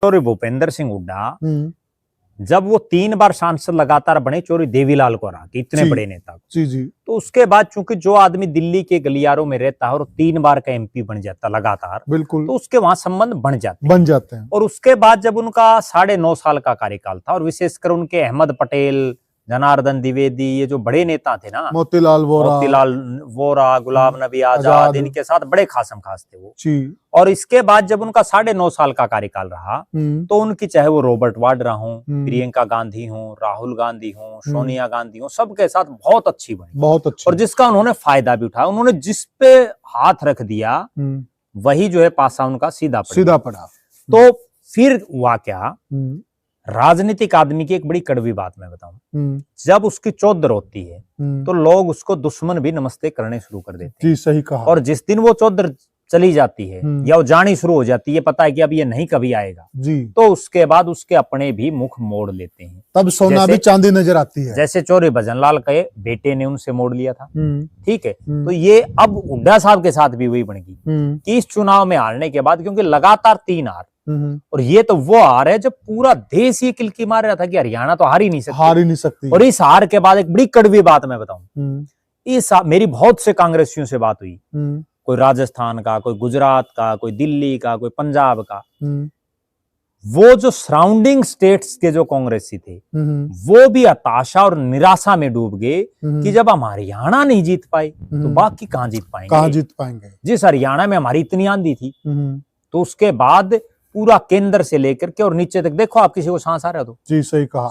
चौधरी भूपेंद्र सिंह हुड्डा जब वो 3 बार सांसद लगातार बने चौधरी देवीलाल को हरा के, इतने बड़े नेता को, जी तो उसके बाद चूंकि जो आदमी दिल्ली के गलियारों में रहता है और 3 बार का एमपी बन जाता लगातार, बिल्कुल, तो उसके वहां संबंध बन जाते हैं। और उसके बाद जब उनका 9.5 साल का कार्यकाल था और विशेषकर उनके अहमद पटेल, जनार्दन द्विवेदी, ये जो बड़े नेता थे ना, मोतीलाल वोरा, गुलाम नबी आजाद, इनके साथ बड़े खासम खास थे वो जी। और इसके बाद जब उनका 9.5 साल का कार्यकाल रहा तो उनकी चाहे वो रॉबर्ट वाड्रा हो, प्रियंका गांधी हो, राहुल गांधी हो, सोनिया गांधी हो, सबके साथ बहुत अच्छी बनी, बहुत अच्छी, और जिसका उन्होंने फायदा भी उठाया। उन्होंने जिस पे हाथ रख दिया वही जो है पासा उनका सीधा पड़ा। तो फिर हुआ क्या, राजनीतिक आदमी की एक बड़ी कड़वी बात मैं बताऊं, जब उसकी चौधर होती है तो लोग उसको दुश्मन भी नमस्ते करने शुरू कर देते हैं। जी सही कहा। और जिस दिन वो चौधर चली जाती है या वो जानी शुरू हो जाती है, पता है कि अब ये नहीं कभी आएगा जी, तो उसके बाद उसके अपने भी मुख मोड़ लेते हैं, तब सोना भी चांदी नजर आती है। जैसे चौधरी भजनलाल के बेटे ने उनसे मोड़ लिया था, ठीक है। तो ये अब हुड्डा साहब के साथ भी वही बन गई कि इस चुनाव में हारने के बाद, क्योंकि लगातार 3 हार, और ये तो वो हार है जब पूरा देश ये किलकी मार रहा था कि हरियाणा तो हार ही नहीं सकती। और इस हार के बाद एक बड़ी कड़वी बात मैं बताऊं, इस मेरी बहुत से कांग्रेसियों से बात हुई, कोई राजस्थान का, कोई गुजरात का, कोई दिल्ली का, कोई पंजाब का, वो जो सराउंडिंग स्टेट्स के जो कांग्रेसी थे वो भी हताशा और निराशा में डूब गए कि जब हम हरियाणा नहीं जीत पाए तो बाकी कहां जीत पाएंगे। जिस हरियाणा में हमारी इतनी आंधी थी, तो उसके बाद पूरा केंद्र से लेकर के और नीचे तक देखो, आप किसी को सांस आ रहा तो। जी सही कहा।